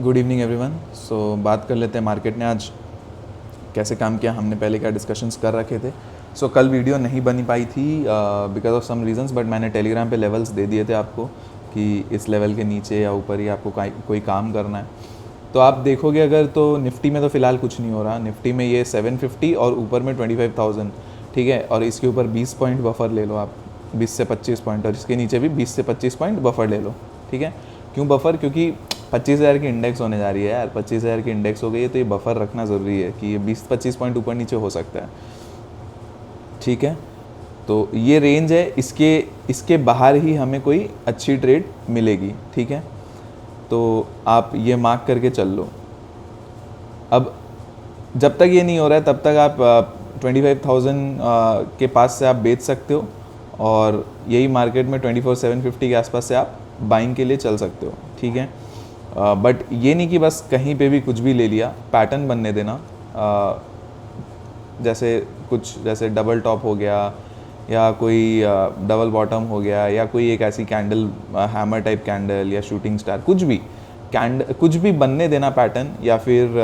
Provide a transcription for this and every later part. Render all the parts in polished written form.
Good evening everyone. सो बात कर लेते हैं मार्केट ने आज कैसे काम किया। हमने पहले क्या डिस्कशंस कर रखे थे। सो कल वीडियो नहीं बनी पाई थी because of some reasons, but मैंने टेलीग्राम पे लेवल्स दे दिए थे आपको कि इस लेवल के नीचे या ऊपर ही आपको कोई काम करना है। तो आप देखोगे अगर तो निफ्टी में तो फ़िलहाल कुछ नहीं हो रहा। निफ्टी में ये 750 और ऊपर में 25,000, ठीक है। और इसके ऊपर 20 पॉइंट बफर ले लो आप, 20 से 25 पॉइंट, और इसके नीचे भी 20 से 25 पॉइंट बफर ले लो, ठीक है। क्यों बफर? क्योंकि 25,000 की इंडेक्स होने जा रही है यार। 25,000 की इंडेक्स हो गई है तो ये बफर रखना ज़रूरी है कि ये 20-25 पॉइंट ऊपर नीचे हो सकता है, ठीक है। तो ये रेंज है, इसके बाहर ही हमें कोई अच्छी ट्रेड मिलेगी, ठीक है। तो आप ये मार्क करके चल लो। अब जब तक ये नहीं हो रहा है तब तक आप 25,000 के पास से आप बेच सकते हो, और यही मार्केट में 24,750 के आसपास से आप बाइंग के लिए चल सकते हो, ठीक है। बट ये नहीं कि बस कहीं पे भी कुछ भी ले लिया, पैटर्न बनने देना। जैसे डबल टॉप हो गया, या कोई डबल बॉटम हो गया, या कोई एक ऐसी कैंडल, हैमर टाइप कैंडल या शूटिंग स्टार, कुछ भी बनने देना पैटर्न, या फिर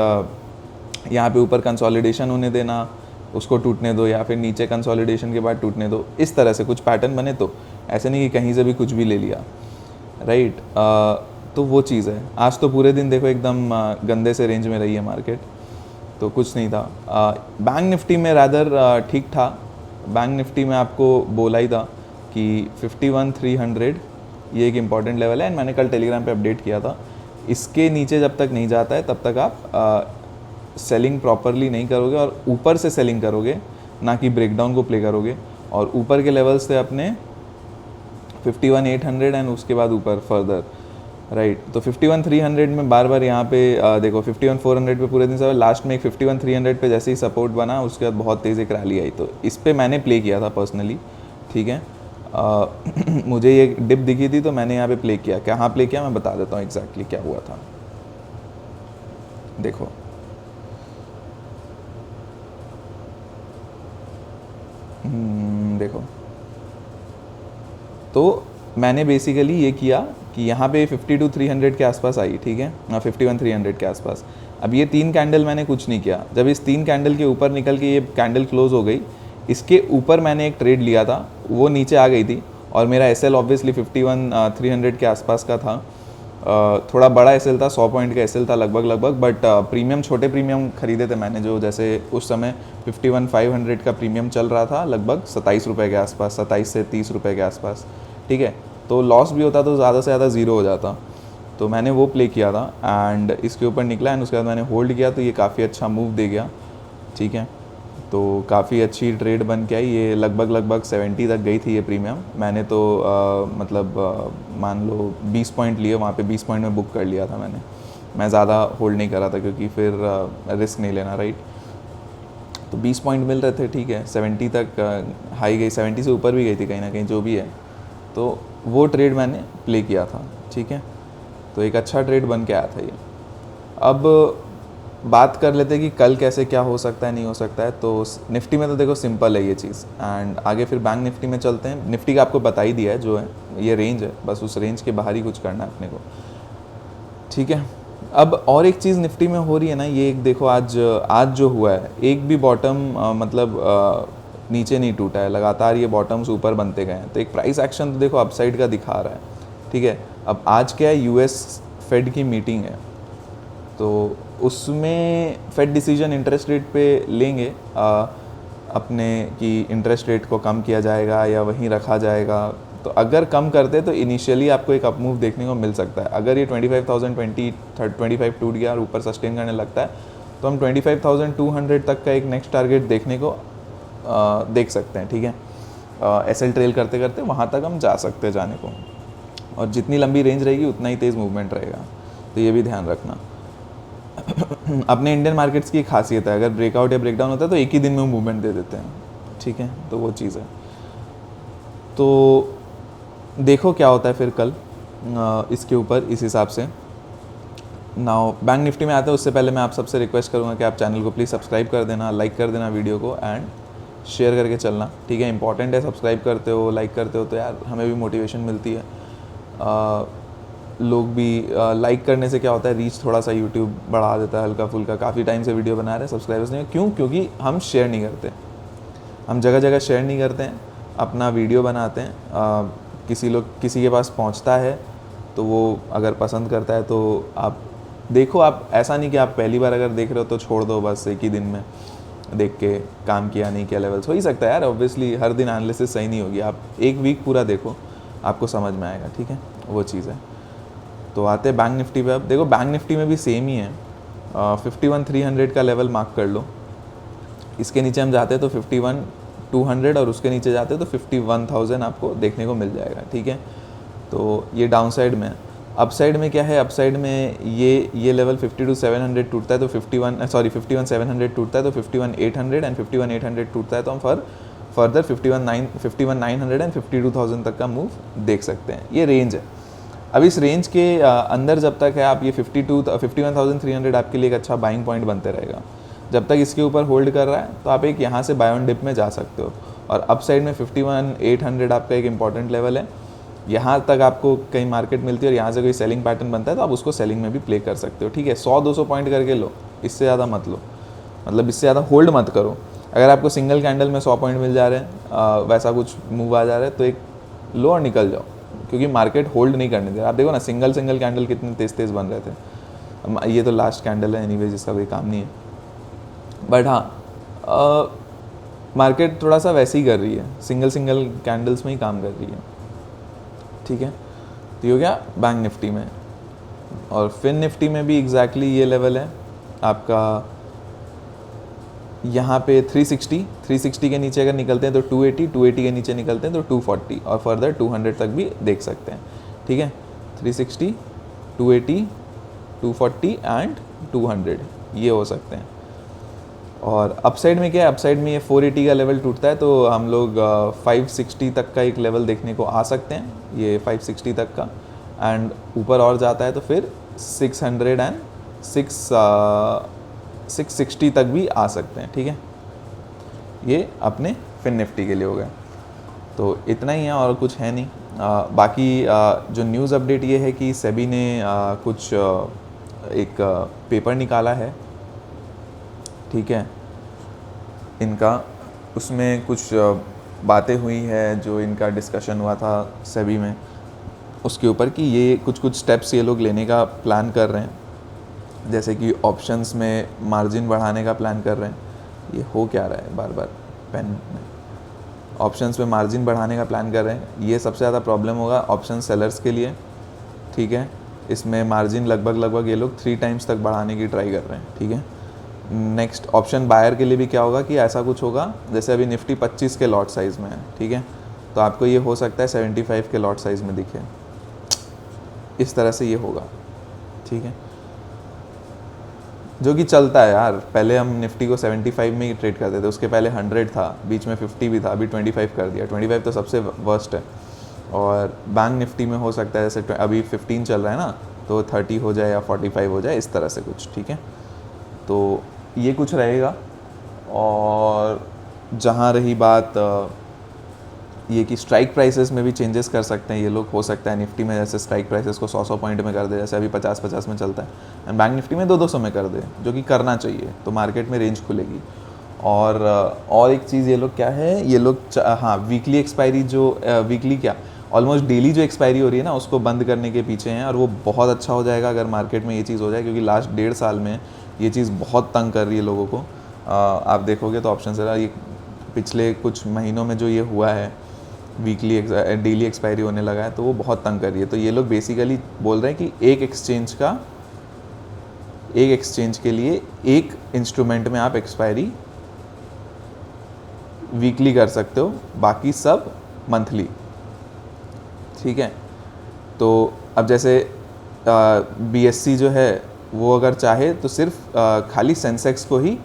यहाँ पे ऊपर कंसोलिडेशन होने देना, उसको टूटने दो, या फिर नीचे कंसोलिडेशन के बाद टूटने दो। इस तरह से कुछ पैटर्न बने, तो ऐसे नहीं कि कहीं से भी कुछ भी ले लिया, राइट। तो वो चीज़ है। आज तो पूरे दिन देखो एकदम गंदे से रेंज में रही है मार्केट, तो कुछ नहीं था। बैंक निफ्टी में रादर ठीक था। बैंक निफ्टी में आपको बोला ही था कि 51,300 ये एक इम्पॉर्टेंट लेवल है, एंड मैंने कल टेलीग्राम पे अपडेट किया था। इसके नीचे जब तक नहीं जाता है तब तक आप सेलिंग प्रॉपरली नहीं करोगे, और ऊपर से सेलिंग करोगे, ना कि ब्रेकडाउन को प्ले करोगे। और ऊपर के लेवल्स थे अपने 51,800 एंड उसके बाद ऊपर फर्दर, राइट। तो 51,300 में बार बार यहाँ पे देखो 51,400 पे पूरे दिन से लास्ट में एक 51,300 पे जैसे ही सपोर्ट बना, उसके बाद बहुत तेज़ एक रैली आई। तो इस पे मैंने प्ले किया था पर्सनली, ठीक है। मुझे ये डिप दिखी थी तो मैंने यहाँ पे प्ले किया। कहाँ प्ले किया मैं बता देता हूँ एग्जैक्टली क्या हुआ था। देखो देखो, तो मैंने बेसिकली ये किया कि यहाँ पे 52,300 के आसपास आई, ठीक है, 51,300 के आसपास। अब ये 3 कैंडल मैंने कुछ नहीं किया। जब इस 3 कैंडल के ऊपर निकल के ये कैंडल क्लोज हो गई, इसके ऊपर मैंने एक ट्रेड लिया था, वो नीचे आ गई थी, और मेरा एसएल ऑब्वियसली 51,300 के आसपास का था। थोड़ा बड़ा एसएल था, 100 पॉइंट का एसएल था लगभग, बट प्रीमियम, छोटे प्रीमियम खरीदे थे मैंने, जो जैसे उस समय 51,500 का प्रीमियम चल रहा था, लगभग 27 रुपये के आसपास, 27 से 30 रुपये के आसपास, ठीक है। तो लॉस भी होता तो ज़्यादा से ज़्यादा ज़ीरो हो जाता। तो मैंने वो प्ले किया था, एंड इसके ऊपर निकला, एंड उसके बाद मैंने होल्ड किया, तो ये काफ़ी अच्छा मूव दे गया, ठीक है। तो काफ़ी अच्छी ट्रेड बन के आई। ये लगभग 70 तक गई थी ये प्रीमियम। मैंने तो मान लो 20 पॉइंट लिए वहाँ पे, 20 पॉइंट में बुक कर लिया था मैंने। मैं ज़्यादा होल्ड नहीं कर रहा था क्योंकि फिर रिस्क नहीं लेना, राइट। तो 20 पॉइंट मिल रहे थे, ठीक है। 70 तक हाई गई, 70 से ऊपर भी गई थी कहीं ना कहीं, जो भी है। तो वो ट्रेड मैंने प्ले किया था, ठीक है। तो एक अच्छा ट्रेड बन के आया था ये। अब बात कर लेते हैं कि कल कैसे क्या हो सकता है, नहीं हो सकता है। तो निफ्टी में तो देखो सिंपल है ये चीज़, एंड आगे फिर बैंक निफ्टी में चलते हैं। निफ्टी का आपको बता ही दिया है, जो है ये रेंज है, बस उस रेंज के बाहर ही कुछ करना है अपने को, ठीक है। अब और एक चीज़ निफ्टी में हो रही है ना, ये एक देखो, आज जो हुआ है, एक भी बॉटम नीचे नहीं टूटा है, लगातार ये बॉटम्स ऊपर बनते गए हैं। तो एक प्राइस एक्शन तो देखो अपसाइड का दिखा रहा है, ठीक है। अब आज क्या है, यूएस फेड की मीटिंग है, तो उसमें फेड डिसीजन इंटरेस्ट रेट पे लेंगे अपने, कि इंटरेस्ट रेट को कम किया जाएगा या वहीं रखा जाएगा। तो अगर कम करते तो इनिशियली आपको एक अपमूव देखने को मिल सकता है। अगर ये 25,025 टूट गया और ऊपर सस्टेन करने लगता है, तो हम 25,200 तक का एक नेक्स्ट टारगेट देखने को देख सकते हैं, ठीक है। एसएल ट्रेल करते करते वहाँ तक हम जा सकते हैं जाने को, और जितनी लंबी रेंज रहेगी उतना ही तेज़ मूवमेंट रहेगा। तो ये भी ध्यान रखना। अपने इंडियन मार्केट्स की खासियत है, अगर ब्रेकआउट या ब्रेकडाउन होता है तो एक ही दिन में मूवमेंट दे देते हैं, ठीक है। तो वो चीज़ है। तो देखो क्या होता है फिर कल इसके ऊपर, इस हिसाब से। नाउ बैंक निफ्टी में आते हैं, उससे पहले मैं आप सबसे रिक्वेस्ट करूँगा कि आप चैनल को प्लीज़ सब्सक्राइब कर देना, लाइक कर देना वीडियो को, एंड शेयर करके चलना, ठीक है। इंपॉर्टेंट है, सब्सक्राइब करते हो, लाइक करते हो तो यार हमें भी मोटिवेशन मिलती है। लोग भी लाइक करने से क्या होता है, रीच थोड़ा सा यूट्यूब बढ़ा देता है हल्का फुल्का। काफ़ी टाइम से वीडियो बना रहे हैं, सब्सक्राइबर्स नहीं, क्यों? क्योंकि हम शेयर नहीं करते, हम जगह जगह शेयर नहीं करते हैं, अपना वीडियो बनाते हैं। किसी के पास पहुंचता है तो वो अगर पसंद करता है तो आप देखो। आप ऐसा नहीं कि आप पहली बार अगर देख रहे हो तो छोड़ दो बस एक ही दिन में देख के, काम किया नहीं किया लेवल्स। हो ही सकता है यार, ऑब्वियसली हर दिन एनालिसिस सही नहीं होगी। आप एक वीक पूरा देखो, आपको समझ में आएगा, ठीक है, वो चीज़ है। तो आते हैं बैंक निफ्टी पे। अब देखो बैंक निफ्टी में भी सेम ही है, 51,300 का लेवल मार्क कर लो। इसके नीचे हम जाते हैं तो 51,200 और उसके नीचे जाते हैं तो 51,000 आपको देखने को मिल जाएगा, ठीक है। तो ये डाउन साइड में। अप साइड में क्या है, अप साइड में ये लेवल 52,700 टूटता है तो 51,700 टूटता है तो 51,800 एंड 51,800 टूटता है तो हम फर्दर 51,900 एंड 52,000 तक का मूव देख सकते हैं। ये रेंज है। अब इस रेंज के अंदर जब तक है आप, ये 51,300 आपके लिए एक अच्छा बाइंग पॉइंट बनते रहेगा। जब तक इसके ऊपर होल्ड कर रहा है तो आप एक यहाँ से बाय ऑन डिप में जा सकते हो। और अप साइड में 51,800 आपका एक इंपॉर्टेंट लेवल है। यहाँ तक आपको कहीं मार्केट मिलती है और यहाँ से कोई सेलिंग पैटर्न बनता है तो आप उसको सेलिंग में भी प्ले कर सकते हो, ठीक है। 100-200 पॉइंट करके लो, इससे ज़्यादा मत लो, मतलब इससे ज़्यादा होल्ड मत करो। अगर आपको सिंगल कैंडल में 100 पॉइंट मिल जा रहे हैं, वैसा कुछ मूव आ जा रहा है तो एक लो और निकल जाओ, क्योंकि मार्केट होल्ड नहीं करने दे रहा। आप देखो ना, सिंगल कैंडल कितने तेज़ बन रहे थे। ये तो लास्ट कैंडल है एनीवेज, इसका कोई काम नहीं है। बट हाँ, मार्केट थोड़ा सा वैसे ही कर रही है, सिंगल कैंडल्स में ही काम कर रही है, ठीक है। तो ये हो गया बैंक निफ्टी में। और फिन निफ्टी में भी एग्जैक्टली ये लेवल है आपका, यहाँ पे 360 के नीचे अगर निकलते हैं तो 280 के नीचे निकलते हैं तो 240 और फर्दर 200 तक भी देख सकते हैं, ठीक है। 360, 280, 240 एंड 200 ये हो सकते हैं। और अपसाइड में क्या है, अपसाइड में ये 480 का लेवल टूटता है तो हम लोग 560 तक का एक लेवल देखने को आ सकते हैं, ये 560 तक का। एंड ऊपर और जाता है तो फिर 660 तक भी आ सकते हैं, ठीक है। ये अपने फिन निफ्टी के लिए हो गया। तो इतना ही है और कुछ है नहीं। बाकी जो न्यूज़ अपडेट ये है कि सेबी ने कुछ एक पेपर निकाला है, ठीक है, इनका। उसमें कुछ बातें हुई है जो इनका डिस्कशन हुआ था सेबी में, उसके ऊपर कि ये कुछ स्टेप्स ये लोग लेने का प्लान कर रहे हैं। जैसे कि ऑप्शंस में मार्जिन बढ़ाने का प्लान कर रहे हैं। ये हो क्या रहा है बार बार पेन में, ऑप्शंस में मार्जिन बढ़ाने का प्लान कर रहे हैं। ये सबसे ज़्यादा प्रॉब्लम होगा ऑप्शन सेलर्स के लिए, ठीक है। इसमें मार्जिन लगभग ये लोग 3 टाइम्स तक बढ़ाने की ट्राई कर रहे हैं, ठीक है। नेक्स्ट ऑप्शन बायर के लिए भी क्या होगा कि ऐसा कुछ होगा, जैसे अभी निफ्टी 25 के लॉट साइज़ में है, ठीक है, तो आपको ये हो सकता है 75 के लॉट साइज़ में दिखे, इस तरह से ये होगा, ठीक है। जो कि चलता है यार, पहले हम निफ्टी को 75 में ही ट्रेड करते थे, उसके पहले 100 था, बीच में 50 भी था, अभी 25 कर दिया। 25 तो सबसे वर्स्ट है। और बैंक निफ्टी में हो सकता है जैसे अभी 15 चल रहा है ना, तो 30 हो जाए या 45 हो जाए, इस तरह से कुछ, ठीक है। तो ये कुछ रहेगा। और जहाँ रही बात ये कि स्ट्राइक प्राइसेस में भी चेंजेस कर सकते हैं ये लोग। हो सकता है निफ्टी में जैसे स्ट्राइक प्राइसेस को 100 पॉइंट में कर दे, जैसे अभी 50 में चलता है, एंड बैंक निफ्टी में 200 में कर दे, जो कि करना चाहिए, तो मार्केट में रेंज खुलेगी। और एक चीज़ ये लोग क्या है, ये लोग हाँ, वीकली एक्सपायरी जो वीकली क्या ऑलमोस्ट डेली जो एक्सपायरी हो रही है ना, उसको बंद करने के पीछे हैं। और वो बहुत अच्छा हो जाएगा अगर मार्केट में ये चीज़ हो जाए, क्योंकि लास्ट 1.5 साल में ये चीज़ बहुत तंग कर रही है लोगों को। आप देखोगे तो ऑप्शन से ये पिछले कुछ महीनों में जो ये हुआ है, वीकली डेली एक्सपायरी होने लगा है, तो वो बहुत तंग कर रही है। तो ये लोग बेसिकली बोल रहे हैं कि एक एक्सचेंज के लिए एक इंस्ट्रूमेंट में आप एक्सपायरी वीकली कर सकते हो, बाकी सब मंथली, ठीक है। तो अब जैसे BSE जो है वो अगर चाहे तो सिर्फ खाली सेंसेक्स को ही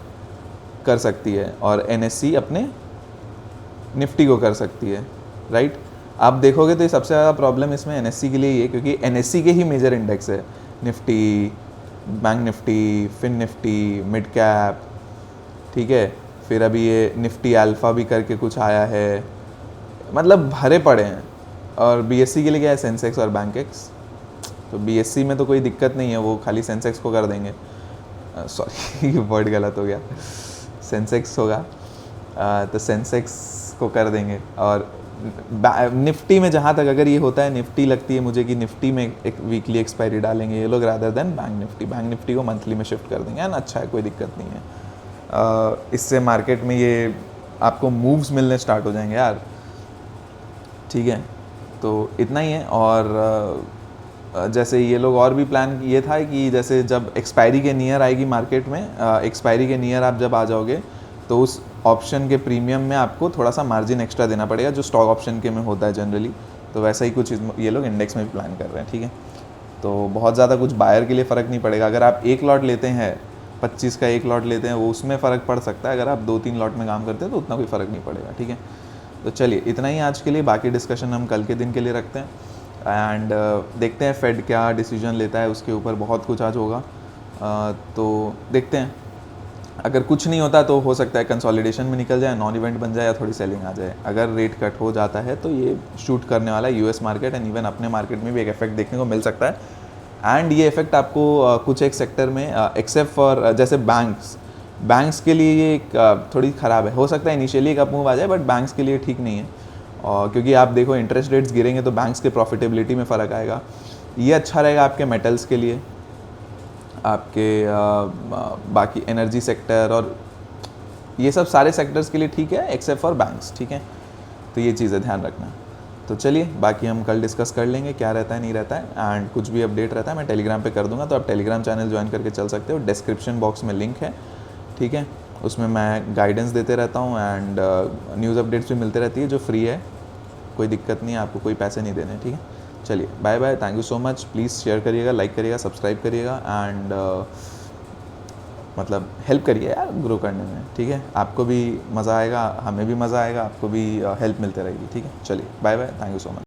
कर सकती है और NSE अपने निफ्टी को कर सकती है, राइट। आप देखोगे तो ये सबसे ज़्यादा प्रॉब्लम इसमें NSE के लिए ही है, क्योंकि NSE के ही मेजर इंडेक्स है Nifty, bank Nifty, fin Nifty, mid cap, ठीक है। फिर अभी ये निफ्टी अल्फ़ा भी करके कुछ आया है, मतलब भरे पड़े हैं। और BSE के लिए क्या है, सेंसेक्स और बैंकेक्स, तो BSC में तो कोई दिक्कत नहीं है, वो खाली सेंसेक्स को कर देंगे, सॉरी वर्ड गलत हो गया, सेंसेक्स होगा, तो सेंसेक्स को कर देंगे। और निफ्टी में जहाँ तक अगर ये होता है, निफ्टी लगती है मुझे कि निफ्टी में एक वीकली एक्सपायरी डालेंगे ये लोग रादर देन बैंक निफ्टी को मंथली में शिफ्ट कर देंगे, एंड अच्छा है, कोई दिक्कत नहीं है। इससे मार्केट में ये आपको मूव्स मिलने स्टार्ट हो जाएंगे यार, ठीक है। तो इतना ही है। और जैसे ये लोग और भी प्लान ये था कि जैसे जब एक्सपायरी के नियर आएगी मार्केट में, एक्सपायरी के नियर आप जब आ जाओगे तो उस ऑप्शन के प्रीमियम में आपको थोड़ा सा मार्जिन एक्स्ट्रा देना पड़ेगा, जो स्टॉक ऑप्शन के में होता है जनरली। तो वैसा ही कुछ ये लोग इंडेक्स में भी प्लान कर रहे हैं, ठीक है। तो बहुत ज़्यादा कुछ बायर के लिए फ़र्क नहीं पड़ेगा। अगर आप एक लॉट लेते हैं, 25 का एक लॉट लेते हैं, वो उसमें फ़र्क पड़ सकता है। अगर आप 2-3 लॉट में काम करते हैं तो उतना कोई फ़र्क नहीं पड़ेगा, ठीक है। तो चलिए इतना ही आज के लिए, बाकी डिस्कशन हम कल के दिन के लिए रखते हैं। एंड देखते हैं फेड क्या डिसीजन लेता है, उसके ऊपर बहुत कुछ आज होगा। तो देखते हैं, अगर कुछ नहीं होता तो हो सकता है कंसोलिडेशन में निकल जाए, नॉन इवेंट बन जाए, या थोड़ी सेलिंग आ जाए। अगर रेट कट हो जाता है तो ये शूट करने वाला है यूएस मार्केट, एंड इवन अपने मार्केट में भी एक इफेक्ट देखने को मिल सकता है। एंड ये इफेक्ट आपको कुछ एक सेक्टर में, एक्सेप्ट फॉर जैसे बैंक्स के लिए ये एक थोड़ी ख़राब है। हो सकता है इनिशियली एक अप मूव आ जाए, बट बैंक्स के लिए ठीक नहीं है। और क्योंकि आप देखो इंटरेस्ट रेट्स गिरेंगे तो बैंक्स के प्रॉफिटेबिलिटी में फ़र्क आएगा। ये अच्छा रहेगा आपके मेटल्स के लिए, आपके बाकी एनर्जी सेक्टर और ये सब सारे सेक्टर्स के लिए ठीक है, एक्सेप्ट फॉर बैंक्स, ठीक है। तो ये चीज़ें ध्यान रखना। तो चलिए बाकी हम कल डिस्कस कर लेंगे क्या रहता है नहीं रहता है, एंड कुछ भी अपडेट रहता है मैं टेलीग्राम पे कर दूंगा, तो आप टेलीग्राम चैनल ज्वाइन करके चल सकते हो। डिस्क्रिप्शन बॉक्स में लिंक है, ठीक है। उसमें मैं गाइडेंस देते रहता हूँ, एंड न्यूज़ अपडेट्स भी मिलते रहती है जो फ्री है, कोई दिक्कत नहीं है, आपको कोई पैसे नहीं देने, ठीक है। चलिए bye bye, thank you so much. Please share करिएगा, लाइक करिएगा, सब्सक्राइब करिएगा, एंड मतलब हेल्प करिए यार ग्रो करने में, ठीक है। आपको भी मज़ा आएगा, हमें भी मज़ा आएगा, आपको भी हेल्प मिलते रहेगी, ठीक है। चलिए bye bye, thank you so much.